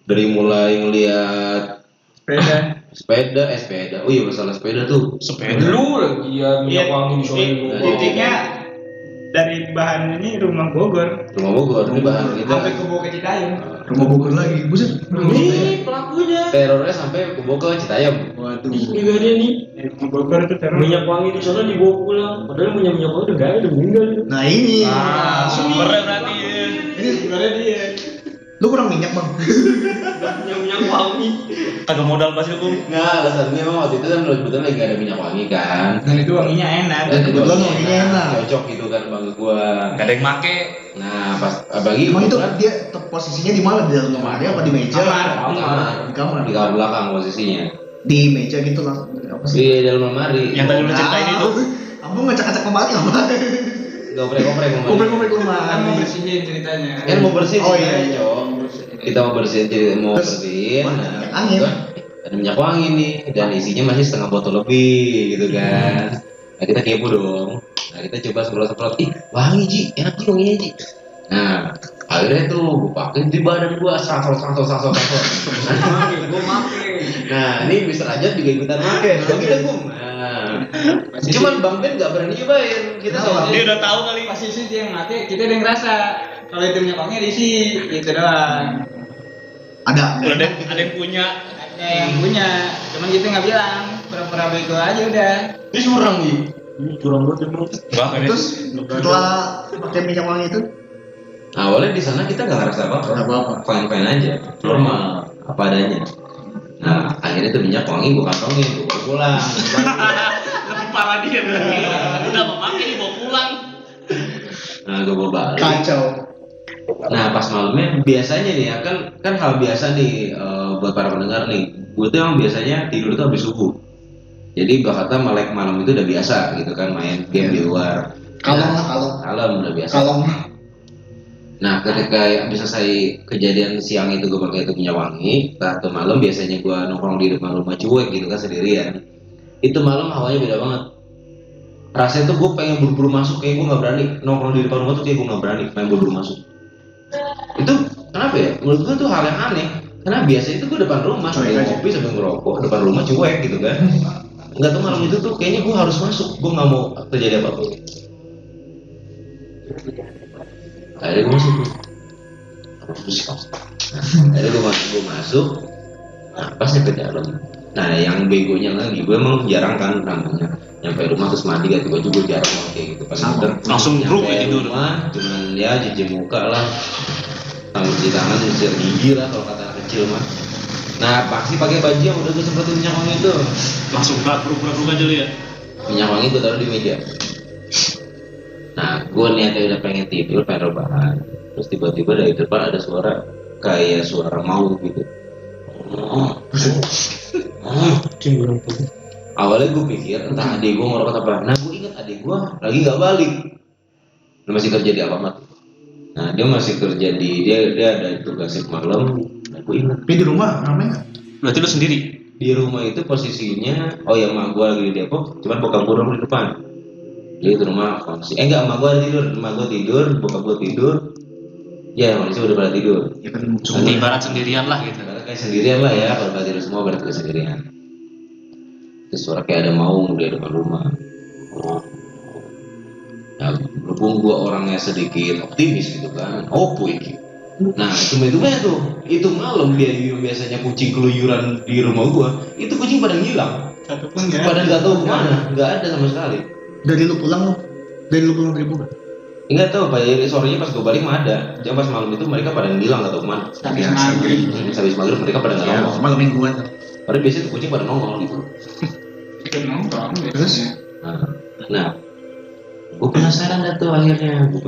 Dari mulai ngeliat sepeda. Oh iya masalah sepeda tuh. Lu lagi ya minyak wangi di sore. Titiknya dari bahan ini rumah Bogor Ini bahan kita sampai ke Bogor ke Citayam. Rumah Bogor lagi, buset. Ini pelakunya. terornya sampai ke Bogor Citayam. Waduh. Juga dia nih. Rumah Bogor itu terus. Minyak wangi di sana dibawa pulang. Padahal minyak wangi udah gak ada, udah meninggal. Nah ini. Sumbernya berarti ya. Ini Sebenarnya dia. lu kurang minyak bang. Minyak wangi. Kagak modal pasti hukum. Nah alasannya emang waktu itu kan kebetulan lagi gak ada minyak wangi kan. Dan itu wanginya enak. Dan kebetulan wanginya enak. Cocok gitu kan bang gua. Gak ada yang make. Nah pas bagi Emang itu kebetulan dia posisinya di mana, di dalam lemari apa di meja? di kamar belakang posisinya. Di meja gitu lah. Apa sih? Di dalam lemari. Yang tadi lu ceritain itu. Kamu ngecek-ngecek lemari apa? Goprek-goprek lemari. Goprek-goprek lemari. Kan mau bersihin ceritanya. Kan mau bersihin. Oh iya. Cok. Kita mau bersihin, mau bersihin. Minyak angin. Ada minyak wangi nih dan isinya masih setengah botol lebih gitu kan. Nah kita kepo dong. Nah kita coba semprot. Ih wangi Ji, enak Ji wanginya Ji. Nah akhirnya tuh gue pakai di badan gue sangkol. Gue make. Nah ini Mr. Ajat juga ikutan pakai. Kalau kita gum. Nah, cuman Bang Ben nggak berani nyobain. Kita soalnya Dia udah tahu kali. Pas isi dia yang mati, kita udah ngerasa kalau itu minyak wangi diisi, gitu doang. Ada. Udah ada yang punya. Ada yang punya, cuman kita nggak bilang, pura-pura bego aja udah. Ini curang Ji. Ini curang banget bro. Wah, Terus setelah pakai minyak wangi itu awalnya di sana kita nggak ngerasa apa-apa. Fine aja, normal apa adanya. Nah akhirnya tuh minyak wangi gue kantongin, gue bawa pulang. lebih parah dia berarti. Udah memakai dibawa pulang. Nah gue bawa balik. kacau. Nah pas malamnya biasanya nih ya kan hal biasa nih buat para pendengar nih. Gue tuh emang biasanya tidur tuh habis subuh. Jadi kata melek malam itu udah biasa gitu kan main game di luar. Kalem udah biasa. Nah ketika habis selesai kejadian siang itu gue pakai itu minyak wangi, satu malam biasanya gue nongkrong di depan rumah cuek gitu kan sendirian. Itu malam hawanya beda banget. Rasanya tuh gue pengen buru-buru masuk, kayak gue nggak berani nongkrong di depan rumah tuh kayak gue nggak berani, pengen buru-buru masuk. Itu kenapa ya? Menurut gue tuh hal yang aneh. Karena biasanya itu gue depan rumah sambil ngopi sambil ngerokok, depan rumah cuek gitu kan. Nggak tahu malam itu tuh kayaknya gue harus masuk, gue nggak mau terjadi apa-apa. Akhirnya gue masuk tuh. Akhirnya gue masuk. Nah pas nyampe dalam. Nah yang begonya lagi, gue emang jarang kan namanya nyampe rumah terus mandi ganti baju, gue jarang banget kayak gitu. Pas Langsung nyampe tidur. rumah, cuman ya cuci muka lah, cuci tangan, cuci gigi lah kalau kata anak kecil mah. Nah pasti pakai baju yang udah gue semprotin minyak wangi itu. Langsung pura-pura aja lu ya. Minyak wangi gue taruh di meja. Nah gue niatnya udah pengen tidur, pengen rebahan. Terus tiba-tiba dari depan ada suara kayak suara maut gitu. Awalnya gue pikir entah adik gue ngerokok apa. Nah gue inget adik gue lagi nggak balik. Dia masih kerja di Alfamart. Nah dia masih kerja di dia ada tugas shift malam. Nah gue inget. Tapi di rumah ramai nggak? Berarti lu sendiri. Di rumah itu posisinya, oh ya emak gue lagi di Depok, cuman bokap gue di depan. Jadi itu rumah kondisi. Enggak, emak gue tidur, bokap gue tidur. Ya kondisi udah pada tidur. Ya kan Berarti ibarat sendirian lah gitu. Kayak sendirian lah ya, kalau pada tidur semua berarti sendirian. Terus suara kayak ada maung di depan rumah. Nah, berhubung gue orangnya sedikit optimis gitu kan, iki. Nah itu tuh, itu malam dia biasanya kucing keluyuran di rumah gue, itu kucing pada ngilang. Satupun ya. Pada nggak tahu kemana, nggak ada sama sekali. dari lu pulang dari bukan? Nggak tahu, Pak. Sorenya pas gue balik mah ada. Jangan pas malam itu mereka pada ngilang nggak tahu kemana. Habis maghrib mereka pada nggak nongol. Malam mingguan. Padahal biasanya tuh kucing pada nongol gitu. Ikut nongkrong. Terus? Nah, gue penasaran dah tuh akhirnya. Gue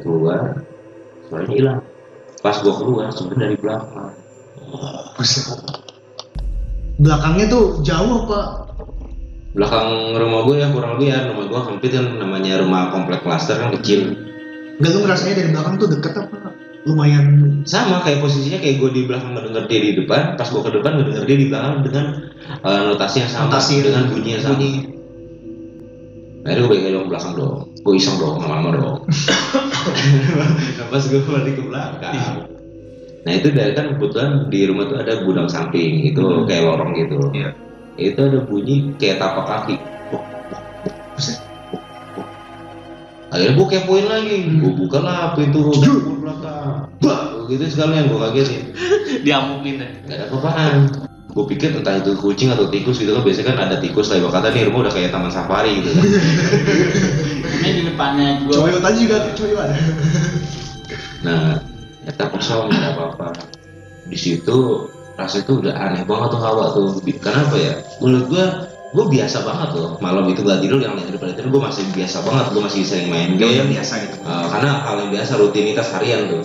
keluar, suaranya hilang. Pas gue keluar, sebenarnya dari belakang. Belakangnya tuh jauh apa? Belakang rumah gue ya kurang lebih ya, rumah gue sempit kan, namanya rumah komplek klaster kan kecil. Enggak, lu ngerasanya dari belakang tuh deket apa? Lumayan Sama kayak posisinya kayak gue di belakang mendengar dia di depan, pas gue ke depan mendengar dia di belakang dengan notasi yang sama, dengan bunyi yang sama. Akhirnya gue balik dong belakang dong, gue iseng dong lama-lama dong. Pas gue balik ke belakang, Nah itu dari kan kebetulan di rumah tuh ada gudang samping itu kayak lorong gitu. Iya. Itu ada bunyi kayak tapak kaki. Akhirnya gue kepoin lagi, gue buka lah pintu dapur belakang. Bah, gitu sekalian gue kagetin. Diamukin deh. Gak ada apa-apaan. Gue pikir entah itu kucing atau tikus gitu kan, biasanya kan ada tikus lah, kata nih rumah udah kayak taman safari gitu kan. Ini di depannya juga. Coyot aja juga, coyot. Nah, ternyata kosong nggak ada apa-apa. Di situ rasanya tuh udah aneh banget tuh hawa tuh. Karena apa ya? Menurut gue biasa banget loh. Malam itu gak tidur, yang lain daripada tidur gue masih biasa banget. Gue masih sering main game. Biasa gitu. Karena hal yang biasa rutinitas harian tuh.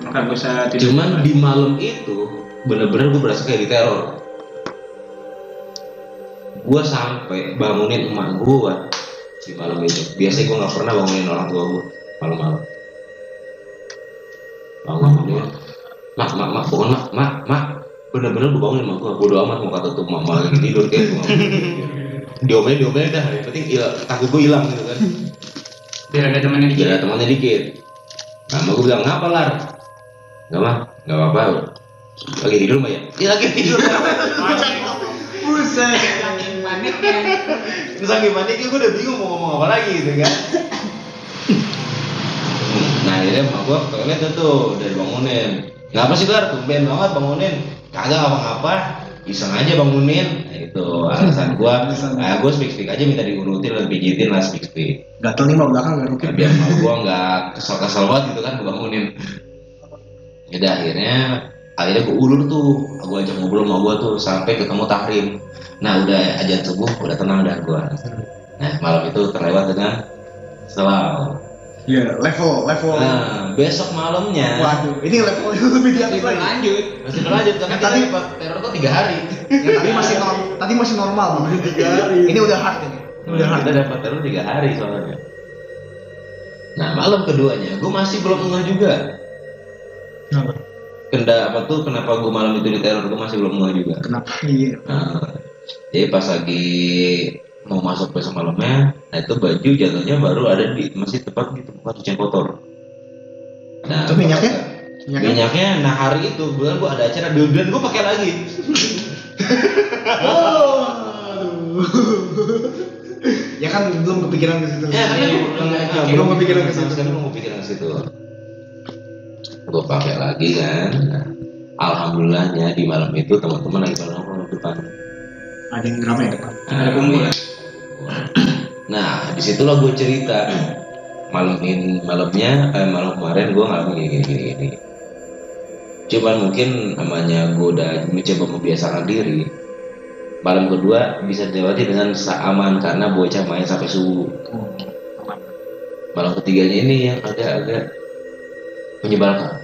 Maka gue bisa tidur. Cuman di malam itu bener-bener gue berasa kayak diteror. Gue sampai bangunin emak gue di malam itu. Biasanya gue nggak pernah bangunin orang tua gue malam-malam. Bangunin, mak, bangun mak. Bener-bener gue bangunin emak gue. Bodo amat mau kata tuh mama lagi tidur kayak gue. Diomelin dah. Yang penting takut gue hilang gitu kan. Biar ada temannya dikit. Biar ada temannya dikit. Nah, emak gue bilang ngapa lar? Nggak apa-apa. Lagi tidur mbak ya? Iya lagi tidur. Buset. Saking paniknya. Terus lagi paniknya gue udah bingung mau ngomong apa lagi gitu kan. Nah akhirnya emak gue ke toilet tuh udah dibangunin. Ngapa sih Lar? Tumben banget bangunin. Kagak ngapa-ngapa, iseng aja bangunin. Nah, itu alasan gue. Nah gue speak aja minta diurutin dan pijitin lah speak. Gatel nih mau belakang gak Nah, rukit. biar emak gue nggak kesel banget gitu kan gue bangunin. Jadi akhirnya gue ulur tuh, gue ajak ngobrol sama gue tuh sampai ketemu tahrim. Nah udah ajan subuh, udah tenang dah gue. Nah malam itu terlewat dengan selalu. Iya, level. Nah besok malamnya Waduh, ini level lebih di atas lagi. Lanjut. masih berlanjut karena Yang kita tadi- dapat teror tuh 3 hari. Yang tadi masih normal, namanya 3 hari. Ini udah hard ini. Udah hard. Kita dapat teror 3 hari soalnya. Nah malam keduanya gue masih belum ngeh juga. Kenapa? Kenapa gue malam itu diteror, gue masih belum ngeh juga. Kenapa? Iya. Nah, jadi pas lagi mau masuk besok malamnya, nah itu baju jatuhnya baru ada di masih tepat di tempat cucian kotor. Nah, Itu minyaknya? Minyaknya, nah hari itu gue ada acara dan gue pakai lagi. Oh, aduh. Ya kan belum kepikiran ke situ. Ya, karena belum kepikiran ke situ. Belum kepikiran ke situ. Gue pakai lagi kan. Nah, alhamdulillahnya di malam itu teman-teman lagi pada nongkrong di depan. Ada yang drama ya depan. Ada kumpul. Nah, disitulah gue cerita malam kemarin gue ngalamin gini. Cuman mungkin namanya gue udah mencoba membiasakan diri. Malam kedua bisa dilewati dengan aman karena bocah main sampai subuh. Malam ketiganya ini yang agak menyebalkan.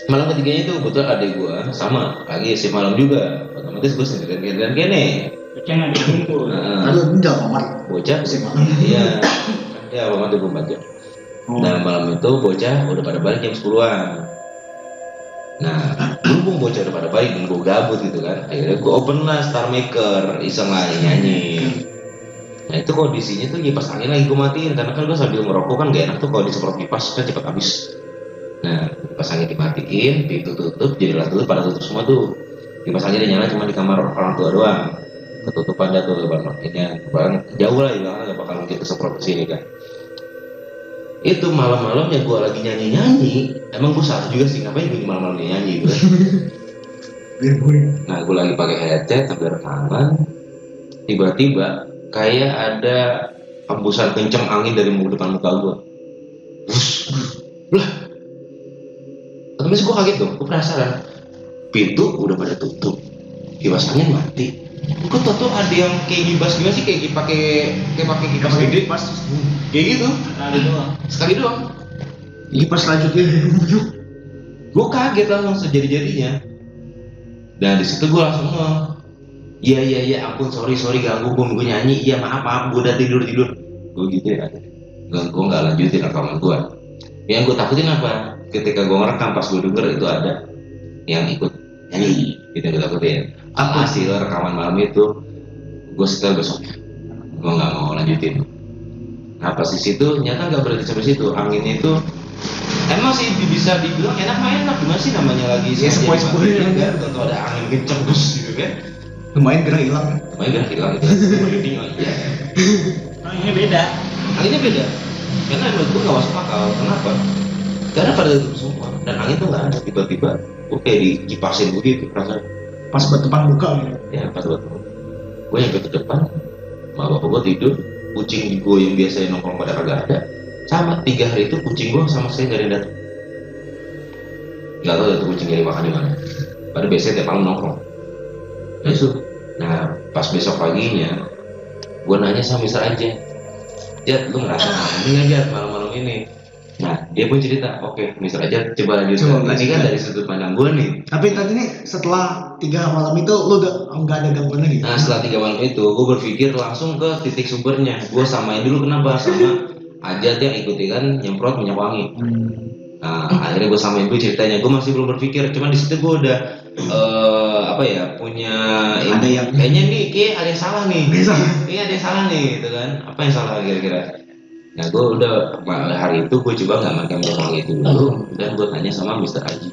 Malam ketiganya itu betul adik gue sama lagi si malam juga. Otomatis gue sendirian kene. Jangan dikumpul. Nah, Aduh, ini udah amat. bocah Si malam. iya ya lama 24 jam. Nah malam itu bocah udah pada balik jam 10-an. Nah berhubung bocah udah pada balik dan gue gabut gitu kan, akhirnya gue open lah Star Maker, iseng lah nyanyi. Nah itu kondisinya tuh kipas angin lagi gue matiin karena kan gue sambil merokok kan gak enak tuh kalau disemprot kipas kan cepet habis. Nah kipas angin dimatiin, pintu tutup, jendela tutup, pada tutup semua tuh. Kipas angin nyala cuma di kamar orang tua doang. Ketutupan dah tuh barangnya, barang jauh lah ya, nggak bakal mungkin kesemprot ke sini kan. Itu malam-malamnya gue lagi nyanyi, emang gue salah juga sih ngapain gue malam-malam nyanyi gitu kan. Nah gue lagi pakai headset sambil rekaman, tiba-tiba kayak ada hembusan kenceng angin dari depan muka gue. Lah, otomatis gue kaget dong, gue penasaran. Pintu udah pada tutup, kipas angin mati. Kok tau ada yang kayak gibas gimana sih kayak pakai kipas gede Pas kayak gitu sekali doang. ini pas lanjutnya. Gue kaget langsung sejadi-jadinya. Dan di situ gue langsung iya ampun sorry ganggu gue nyanyi, iya maaf gue udah tidur gue gitu ya. Gue nggak lanjutin rekaman gue. Yang gue takutin apa? Ketika gue ngerekam pas gue denger itu ada yang ikut nyanyi, gitu yang gue takutin. Hasil rekaman malam itu gue setel besoknya, gue nggak mau lanjutin. Nah pas di situ nyata nggak berhenti sampai situ, anginnya itu Emang sih bisa dibilang enak mah enak, gimana sih namanya lagi Ya, sepoi-sepoi kan, atau ada angin kenceng terus gitu kan. Lumayan gerah hilang. Lumayan kan hilang gitu. Merinding oh iya. Anginnya beda. Anginnya beda. Karena menurut gua nggak masuk akal. Kenapa? Karena pada tutup semua dan angin tuh nggak ada tiba-tiba. Gua kayak dikipasin begitu rasanya. Pas buat depan buka gitu. Ya pas buat gue nyampe ke depan, sama bapak gue tidur, kucing gue yang biasanya nongkrong pada kagak ada. Sama 3 hari itu kucing gue sama sekali nggak ada yang datang. Nggak tahu itu kucing nyari makan di mana. Padahal biasanya tiap malam nongkrong. Nah pas besok paginya, gue nanya sama Mister aja, Jat, lu ngerasa malam nggak Jat malam-malam ini? Nah dia pun cerita, oke Mister aja coba lanjut. Tadi kan dari sudut pandang gue nih. Tapi tadi nih setelah 3 malam itu lu udah nggak ada gangguan lagi. Nah setelah 3 malam itu, gue berpikir langsung ke titik sumbernya. Gue samain dulu kenapa sama Ajat yang ikuti kan nyemprot minyak wangi. Nah akhirnya gue samain dulu ceritanya. Gue masih belum berpikir, cuman di situ gue udah apa ya punya Ada yang- kayaknya nih kayak ada yang salah nih. Bisa. Kayaknya ada yang salah nih, gitu kan? Apa yang salah kira-kira? Nah gue udah hari itu gue coba nggak pakai minyak wangi itu dulu dan gue tanya sama Mister Aji.